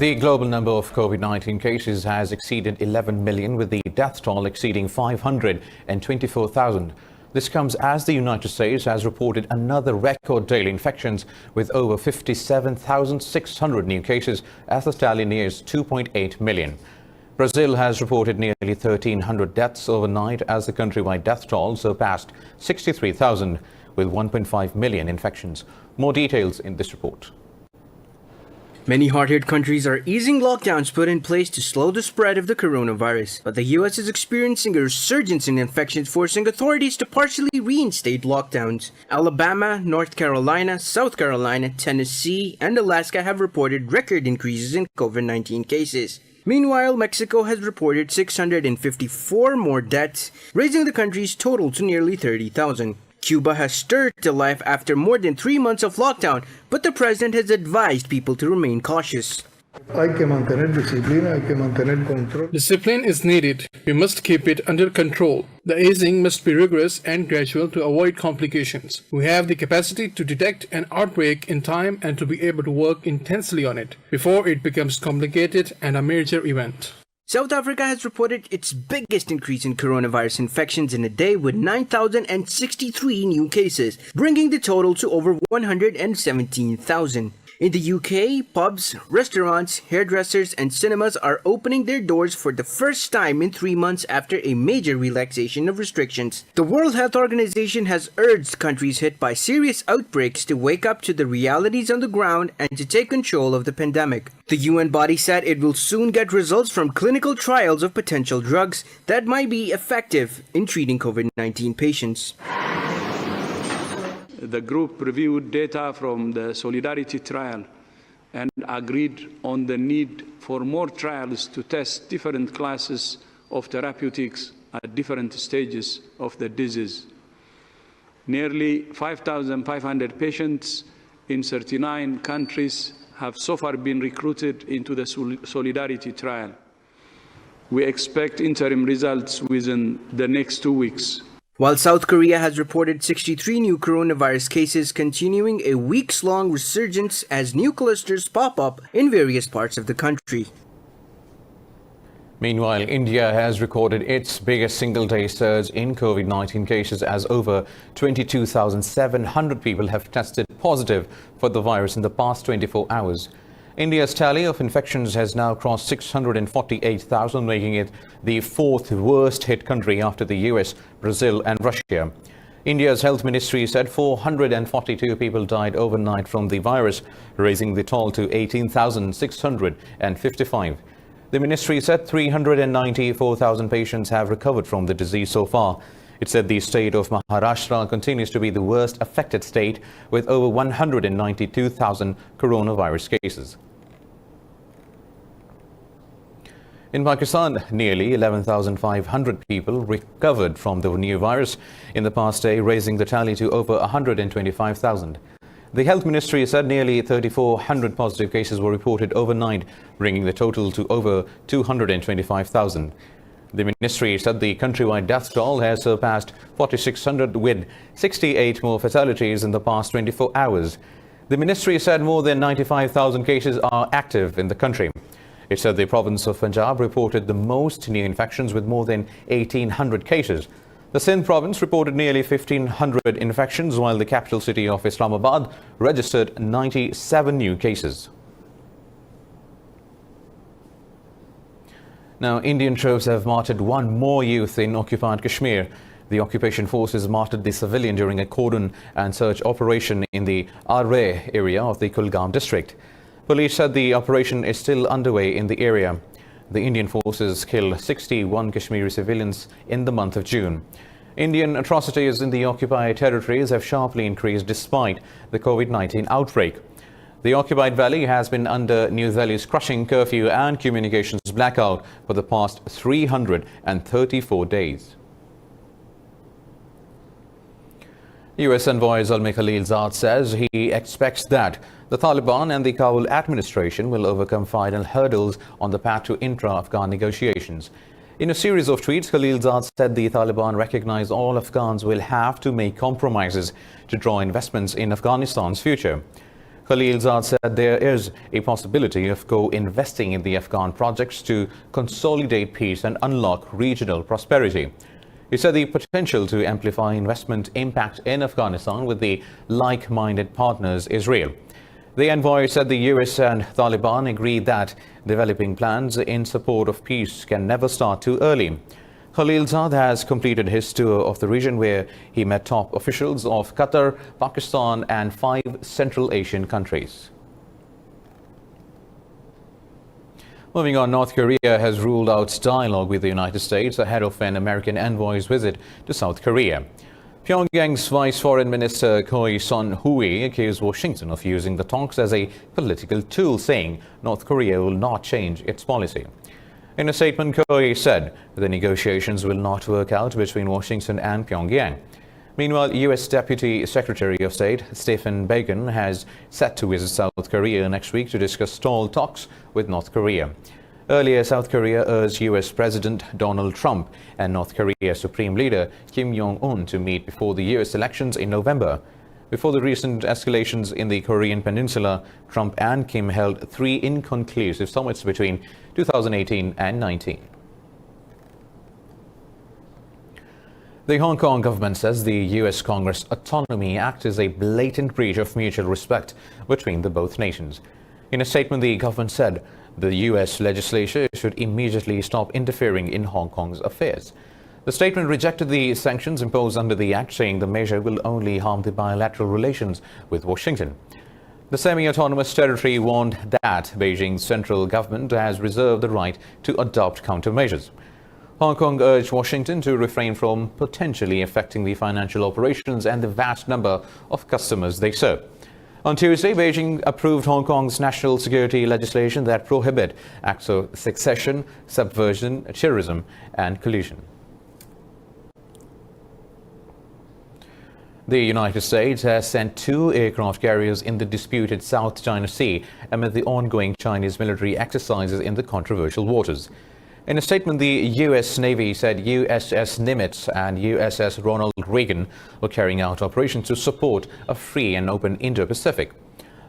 The global number of COVID-19 cases has exceeded 11 million, with the death toll exceeding 524,000. This comes as the United States has reported another record daily infections with over 57,600 new cases as the tally nears 2.8 million. Brazil has reported nearly 1,300 deaths overnight as the countrywide death toll surpassed 63,000 with 1.5 million infections. More details in this report. Many hard-hit countries are easing lockdowns put in place to slow the spread of the coronavirus. But the U.S. is experiencing a resurgence in infections, forcing authorities to partially reinstate lockdowns. Alabama, North Carolina, South Carolina, Tennessee, and Alaska have reported record increases in COVID-19 cases. Meanwhile, Mexico has reported 654 more deaths, raising the country's total to nearly 30,000. Cuba has stirred to life after more than 3 months of lockdown, but the president has advised people to remain cautious. Discipline is needed. We must keep it under control. The easing must be rigorous and gradual to avoid complications. We have the capacity to detect an outbreak in time and to be able to work intensely on it before it becomes complicated and a major event. South Africa has reported its biggest increase in coronavirus infections in a day, with 9,063 new cases, bringing the total to over 117,000. In the UK, pubs, restaurants, hairdressers, and cinemas are opening their doors for the first time in 3 months after a major relaxation of restrictions. The World Health Organization has urged countries hit by serious outbreaks to wake up to the realities on the ground and to take control of the pandemic. The UN body said it will soon get results from clinical trials of potential drugs that might be effective in treating COVID-19 patients. The group reviewed data from the Solidarity trial and agreed on the need for more trials to test different classes of therapeutics at different stages of the disease. Nearly 5,500 patients in 39 countries have so far been recruited into the Solidarity trial. We expect interim results within the next 2 weeks. While South Korea has reported 63 new coronavirus cases, continuing a weeks-long resurgence as new clusters pop up in various parts of the country. Meanwhile, India has recorded its biggest single-day surge in COVID-19 cases as over 22,700 people have tested positive for the virus in the past 24 hours. India's tally of infections has now crossed 648,000, making it the fourth worst hit country after the US, Brazil and Russia. India's health ministry said 442 people died overnight from the virus, raising the toll to 18,655. The ministry said 394,000 patients have recovered from the disease so far. It said the state of Maharashtra continues to be the worst affected state, with over 192,000 coronavirus cases. In Pakistan, nearly 11,500 people recovered from the new virus in the past day, raising the tally to over 125,000. The health ministry said nearly 3,400 positive cases were reported overnight, bringing the total to over 225,000. The ministry said the countrywide death toll has surpassed 4,600, with 68 more fatalities in the past 24 hours. The ministry said more than 95,000 cases are active in the country. It said the province of Punjab reported the most new infections with more than 1,800 cases. The Sindh province reported nearly 1,500 infections, while the capital city of Islamabad registered 97 new cases. Now, Indian troops have martyred one more youth in occupied Kashmir. The occupation forces martyred the civilian during a cordon and search operation in the Array area of the Kulgam district. Police said the operation is still underway in the area. The Indian forces killed 61 Kashmiri civilians in the month of June. Indian atrocities in the occupied territories have sharply increased despite the COVID-19 outbreak. The occupied valley has been under New Delhi's crushing curfew and communications blackout for the past 334 days. US envoy Zalmay Khalilzad says he expects that the Taliban and the Kabul administration will overcome final hurdles on the path to intra-Afghan negotiations. In a series of tweets, Khalilzad said the Taliban recognize all Afghans will have to make compromises to draw investments in Afghanistan's future. Khalilzad said there is a possibility of co-investing in the Afghan projects to consolidate peace and unlock regional prosperity. He said the potential to amplify investment impact in Afghanistan with the like-minded partners is real. The envoy said the US and Taliban agreed that developing plans in support of peace can never start too early. Khalilzad has completed his tour of the region where he met top officials of Qatar, Pakistan and 5 Central Asian countries. Moving on, North Korea has ruled out dialogue with the United States ahead of an American envoy's visit to South Korea. Pyongyang's Vice Foreign Minister Choi Son-hui accused Washington of using the talks as a political tool, saying North Korea will not change its policy. In a statement, Choi said the negotiations will not work out between Washington and Pyongyang. Meanwhile, U.S. Deputy Secretary of State Stephen Bacon has set to visit South Korea next week to discuss stalled talks with North Korea. Earlier, South Korea urged U.S. President Donald Trump and North Korea Supreme Leader Kim Jong-un to meet before the U.S. elections in November. Before the recent escalations in the Korean peninsula, Trump and Kim held 3 inconclusive summits between 2018 and 19. The Hong Kong government says the U.S. Congress Autonomy Act is a blatant breach of mutual respect between the both nations. In a statement, the government said the U.S. legislature should immediately stop interfering in Hong Kong's affairs. The statement rejected the sanctions imposed under the act, saying the measure will only harm the bilateral relations with Washington. The semi-autonomous territory warned that Beijing's central government has reserved the right to adopt countermeasures. Hong Kong urged Washington to refrain from potentially affecting the financial operations and the vast number of customers they serve. On Tuesday, Beijing approved Hong Kong's national security legislation that prohibit acts of secession, subversion, terrorism and collusion. The United States has sent 2 aircraft carriers in the disputed South China Sea amid the ongoing Chinese military exercises in the controversial waters. In a statement, the U.S. Navy said USS Nimitz and USS Ronald Reagan were carrying out operations to support a free and open Indo-Pacific.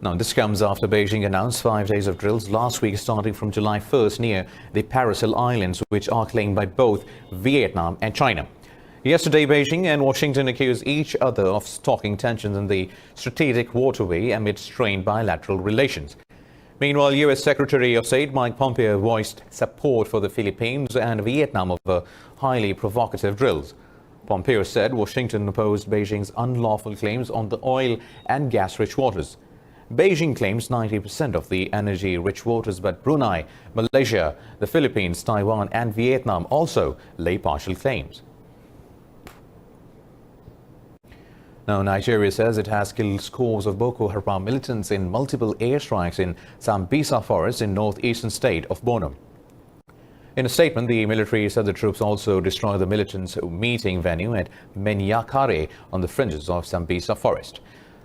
Now, this comes after Beijing announced 5 days of drills last week starting from July 1st near the Paracel Islands, which are claimed by both Vietnam and China. Yesterday, Beijing and Washington accused each other of stoking tensions in the strategic waterway amid strained bilateral relations. Meanwhile, U.S. Secretary of State Mike Pompeo voiced support for the Philippines and Vietnam over highly provocative drills. Pompeo said Washington opposed Beijing's unlawful claims on the oil and gas-rich waters. Beijing claims 90% of the energy-rich waters, but Brunei, Malaysia, the Philippines, Taiwan and Vietnam also lay partial claims. Now, Nigeria says it has killed scores of Boko Haram militants in multiple airstrikes in Sambisa forest in northeastern state of Borno. In a statement, the military said the troops also destroyed the militants' meeting venue at Menyakare on the fringes of Sambisa forest.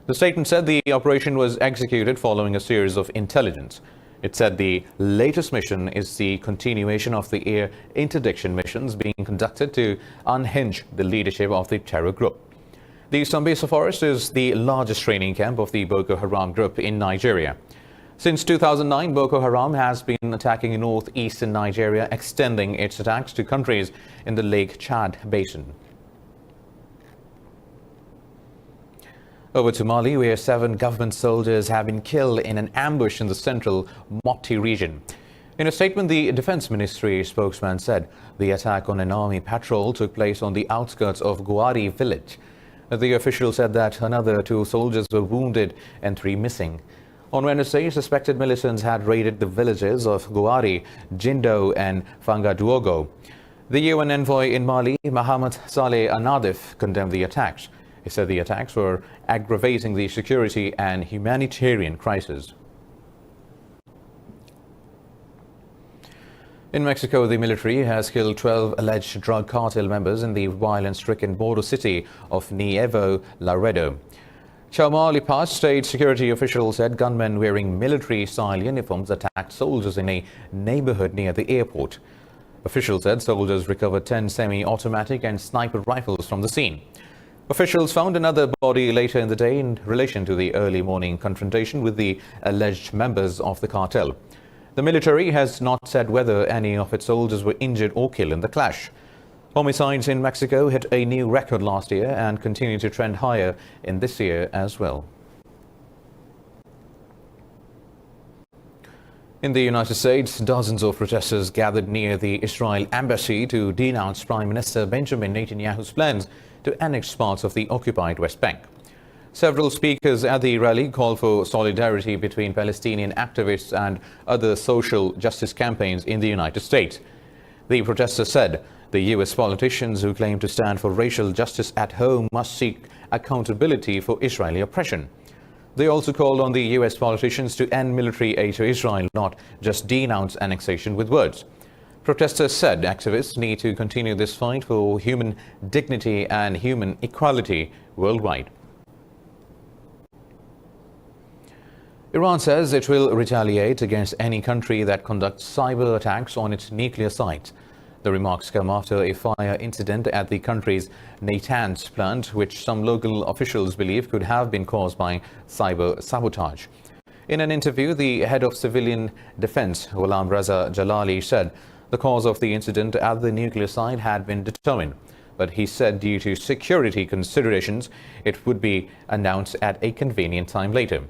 The statement said the operation was executed following a series of intelligence. It said the latest mission is the continuation of the air interdiction missions being conducted to unhinge the leadership of the terror group. The Sambisa forest is the largest training camp of the Boko Haram group in Nigeria. Since 2009, Boko Haram has been attacking northeastern Nigeria, extending its attacks to countries in the Lake Chad basin. Over to Mali, where 7 government soldiers have been killed in an ambush in the central Mopti region. In a statement, the Defense Ministry spokesman said the attack on an army patrol took place on the outskirts of Guari village. The official said that another 2 soldiers were wounded and 3 missing. On Wednesday, suspected militants had raided the villages of Guari, Jindo and Fangaduogo. The UN envoy in Mali, Mohamed Saleh Anadif, condemned the attacks. He said the attacks were aggravating the security and humanitarian crisis. In Mexico, the military has killed 12 alleged drug cartel members in the violence-stricken border city of Nuevo Laredo. Tamaulipas state security officials said gunmen wearing military-style uniforms attacked soldiers in a neighborhood near the airport. Officials said soldiers recovered 10 semi-automatic and sniper rifles from the scene. Officials found another body later in the day in relation to the early morning confrontation with the alleged members of the cartel. The military has not said whether any of its soldiers were injured or killed in the clash. Homicides in Mexico hit a new record last year and continue to trend higher in this year as well. In the United States, dozens of protesters gathered near the Israel embassy to denounce Prime Minister Benjamin Netanyahu's plans to annex parts of the occupied West Bank. Several speakers at the rally called for solidarity between Palestinian activists and other social justice campaigns in the United States. The protesters said the U.S. politicians who claim to stand for racial justice at home must seek accountability for Israeli oppression. They also called on the U.S. politicians to end military aid to Israel, not just denounce annexation with words. Protesters said activists need to continue this fight for human dignity and human equality worldwide. Iran says it will retaliate against any country that conducts cyber attacks on its nuclear sites. The remarks come after a fire incident at the country's Natanz plant, which some local officials believe could have been caused by cyber sabotage. In an interview, the head of civilian defense, Ghulam Raza Jalali, said the cause of the incident at the nuclear site had been determined, but he said due to security considerations, it would be announced at a convenient time later.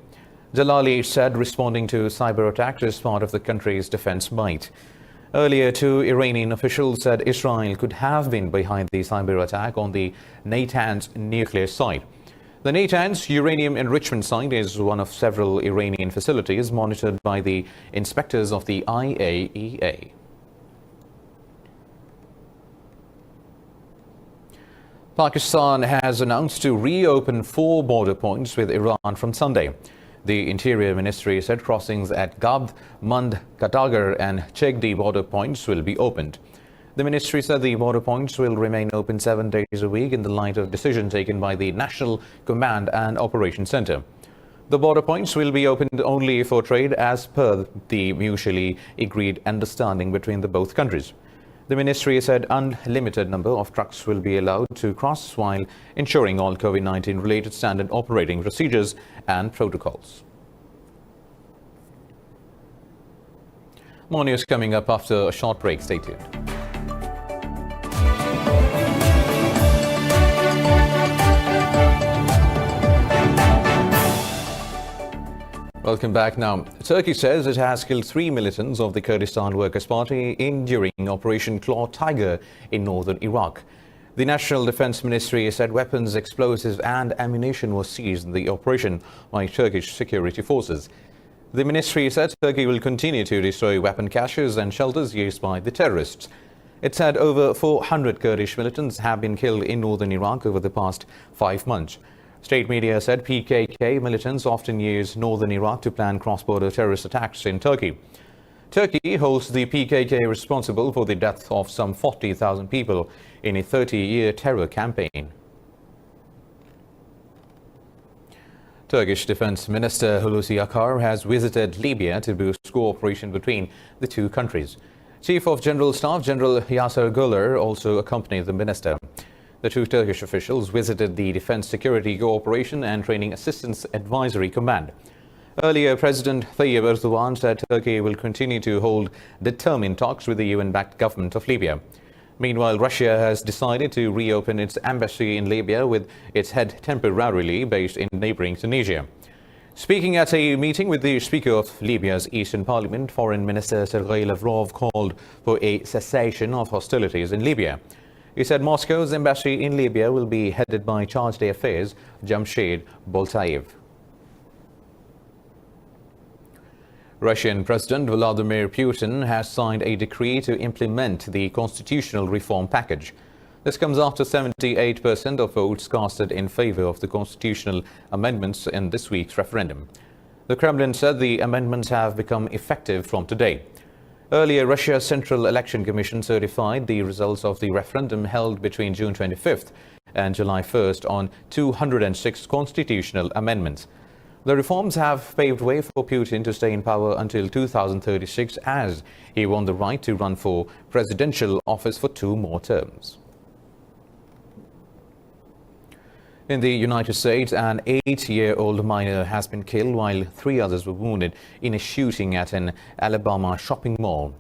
Jalali said responding to cyber attacks is part of the country's defense might. Earlier, two Iranian officials said Israel could have been behind the cyber attack on the Natanz nuclear site. The Natanz uranium enrichment site is one of several Iranian facilities monitored by the inspectors of the IAEA. Pakistan has announced to reopen 4 border points with Iran from Sunday. The Interior Ministry said crossings at Gabd, Mand, Katagar and Chegdi border points will be opened. The ministry said the border points will remain open 7 days a week in the light of decision taken by the National Command and Operations Center. The border points will be opened only for trade as per the mutually agreed understanding between the both countries. The ministry said unlimited number of trucks will be allowed to cross while ensuring all COVID-19 related standard operating procedures and protocols. More news coming up after a short break. Stay tuned. Welcome back. Now, Turkey says it has killed 3 militants of the Kurdistan Workers' Party during Operation Claw Tiger in northern Iraq. The National Defense Ministry said weapons, explosives and ammunition were seized in the operation by Turkish security forces. The ministry said Turkey will continue to destroy weapon caches and shelters used by the terrorists. It said over 400 Kurdish militants have been killed in northern Iraq over the past 5 months. State media said PKK militants often use northern Iraq to plan cross-border terrorist attacks in Turkey. Turkey holds the PKK responsible for the death of some 40,000 people in a 30-year terror campaign. Turkish Defense Minister Hulusi Akar has visited Libya to boost cooperation between the two countries. Chief of General Staff General Yasser Güler also accompanied the minister. The two Turkish officials visited the Defense Security Cooperation and Training Assistance Advisory Command. Earlier, President Tayyip Erdogan said Turkey will continue to hold determined talks with the UN-backed government of Libya. Meanwhile, Russia has decided to reopen its embassy in Libya with its head temporarily based in neighboring Tunisia. Speaking at a meeting with the Speaker of Libya's Eastern Parliament, Foreign Minister Sergei Lavrov called for a cessation of hostilities in Libya. He said Moscow's embassy in Libya will be headed by Charge d'Affaires Jamshid Boltaev. Russian President Vladimir Putin has signed a decree to implement the constitutional reform package. This comes after 78% of votes casted in favor of the constitutional amendments in this week's referendum. The Kremlin said the amendments have become effective from today. Earlier, Russia's Central Election Commission certified the results of the referendum held between June 25th and July 1st on 206 constitutional amendments. The reforms have paved way for Putin to stay in power until 2036 as he won the right to run for presidential office for 2 more terms. In the United States, an 8-year-old minor has been killed while 3 others were wounded in a shooting at an Alabama shopping mall.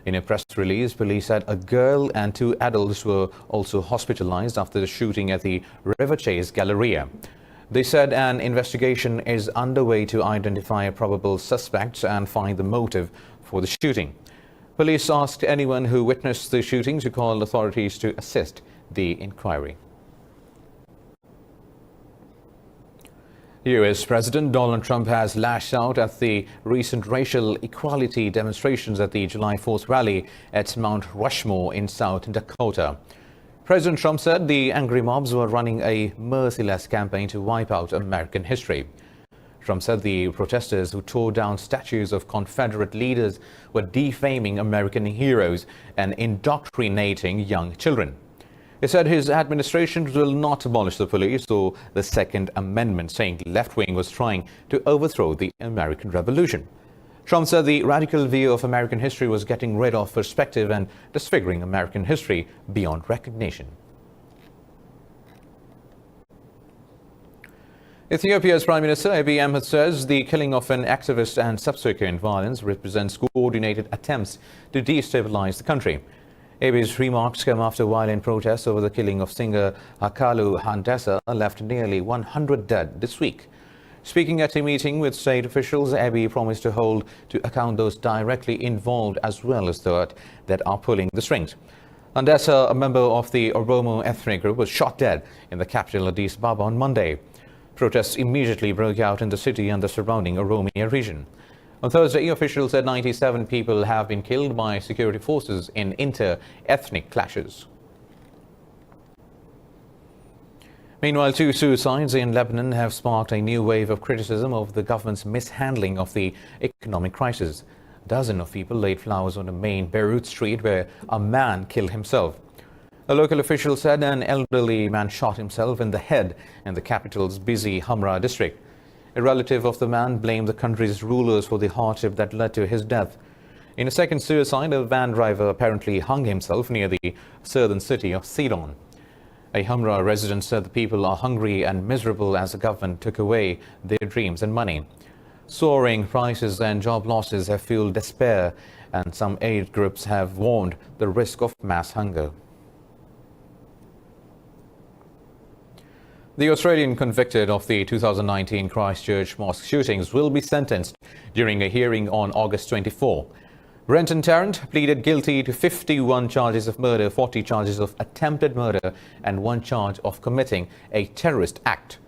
In a press release, police said a girl and 2 adults were also hospitalized after the shooting at the River Chase Galleria. They said an investigation is underway to identify probable suspects and find the motive for the shooting. Police asked anyone who witnessed the shooting to call authorities to assist the inquiry. U.S. President Donald Trump has lashed out at the recent racial equality demonstrations at the July 4th rally at Mount Rushmore in South Dakota. President Trump said the angry mobs were running a merciless campaign to wipe out American history. Trump said the protesters who tore down statues of Confederate leaders were defaming American heroes and indoctrinating young children. He said his administration will not abolish the police or the Second Amendment, saying the left wing was trying to overthrow the American Revolution. Trump said the radical view of American history was getting rid of perspective and disfiguring American history beyond recognition. Ethiopia's Prime Minister Abiy Ahmed says the killing of an activist and subsequent violence represents coordinated attempts to destabilize the country. Abiy's remarks come after violent protests over the killing of singer Hakalu Hundessa left nearly 100 dead this week. Speaking at a meeting with state officials, Abiy promised to hold to account those directly involved as well as those that are pulling the strings. Hundessa, a member of the Oromo ethnic group, was shot dead in the capital Addis Ababa on Monday. Protests immediately broke out in the city and the surrounding Oromia region. On Thursday, officials said 97 people have been killed by security forces in inter-ethnic clashes. Meanwhile, 2 suicides in Lebanon have sparked a new wave of criticism of the government's mishandling of the economic crisis. Dozens of people laid flowers on a main Beirut street where a man killed himself. A local official said an elderly man shot himself in the head in the capital's busy Hamra district. A relative of the man blamed the country's rulers for the hardship that led to his death. In a second suicide, a van driver apparently hung himself near the southern city of Sidon. A Hamra resident said the people are hungry and miserable as the government took away their dreams and money. Soaring prices and job losses have fueled despair, and some aid groups have warned the risk of mass hunger. The Australian convicted of the 2019 Christchurch mosque shootings will be sentenced during a hearing on August 24. Renton Tarrant pleaded guilty to 51 charges of murder, 40 charges of attempted murder and 1 charge of committing a terrorist act.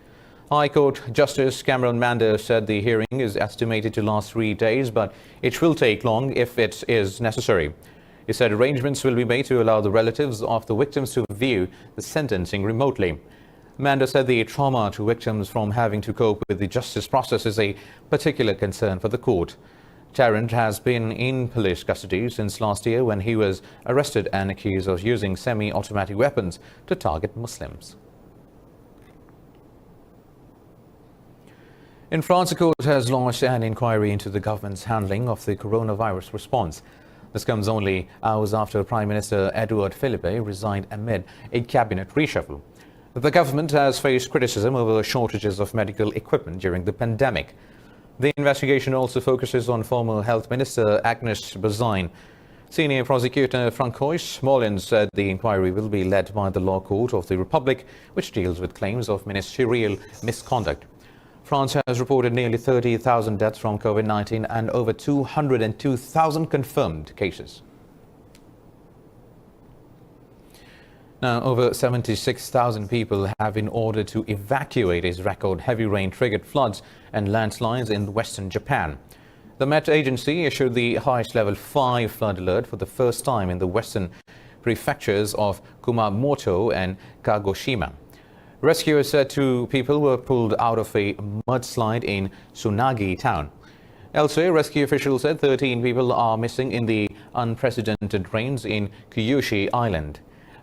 High Court Justice Cameron Mander said the hearing is estimated to last 3 days, but it will take long if it is necessary. He said arrangements will be made to allow the relatives of the victims to view the sentencing remotely. Mander said the trauma to victims from having to cope with the justice process is a particular concern for the court. Tarrant has been in police custody since last year when he was arrested and accused of using semi-automatic weapons to target Muslims. In France, a court has launched an inquiry into the government's handling of the coronavirus response. This comes only hours after Prime Minister Edouard Philippe resigned amid a cabinet reshuffle. The government has faced criticism over shortages of medical equipment during the pandemic. The investigation also focuses on former Health Minister Agnès Buzyn. Senior prosecutor Francois Molins said the inquiry will be led by the Law Court of the Republic, which deals with claims of ministerial misconduct. France has reported nearly 30,000 deaths from COVID-19 and over 202,000 confirmed cases. Now, over 76,000 people have been ordered to evacuate as record heavy rain triggered floods and landslides in western Japan. The Met Agency issued the highest level 5 flood alert for the first time in the western prefectures of Kumamoto and Kagoshima. Rescuers said 2 people were pulled out of a mudslide in Tsunagi town. Elsewhere, rescue officials said 13 people are missing in the unprecedented rains in Kyushu Island.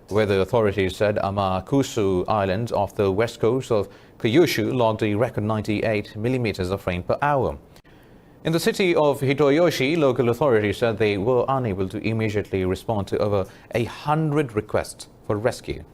Weather authorities said Amakusu Island off the west coast of Kyushu logged a record 98 millimeters of rain per hour. In the city of Hitoyoshi, local authorities said they were unable to immediately respond to over 100 requests for rescue.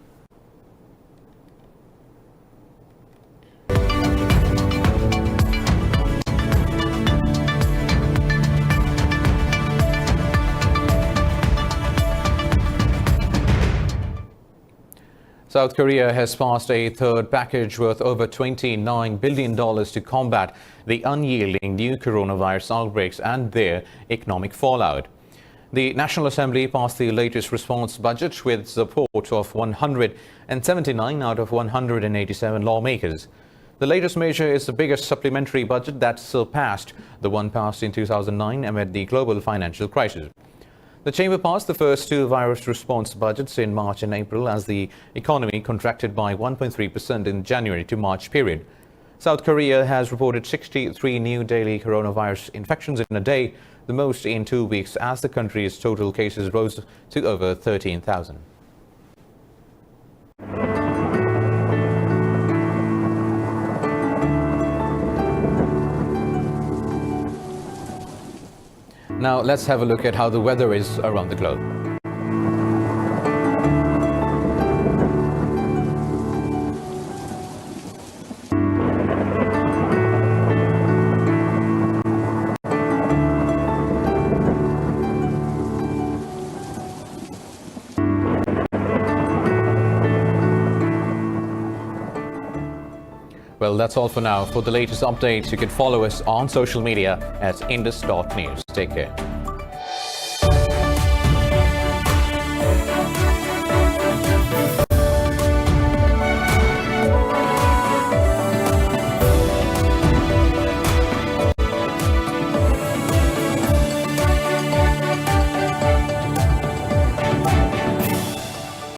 South Korea has passed a third package worth over $29 billion to combat the unyielding new coronavirus outbreaks and their economic fallout. The National Assembly passed the latest response budget with support of 179 out of 187 lawmakers. The latest measure is the biggest supplementary budget that surpassed the one passed in 2009 amid the global financial crisis. The chamber passed the first two virus response budgets in March and April as the economy contracted by 1.3% in January to March period. South Korea has reported 63 new daily coronavirus infections in a day, the most in 2 weeks, as the country's total cases rose to over 13,000. Now let's have a look at how the weather is around the globe. Well, that's all for now. For the latest updates, you can follow us on social media at indus.news. Take care.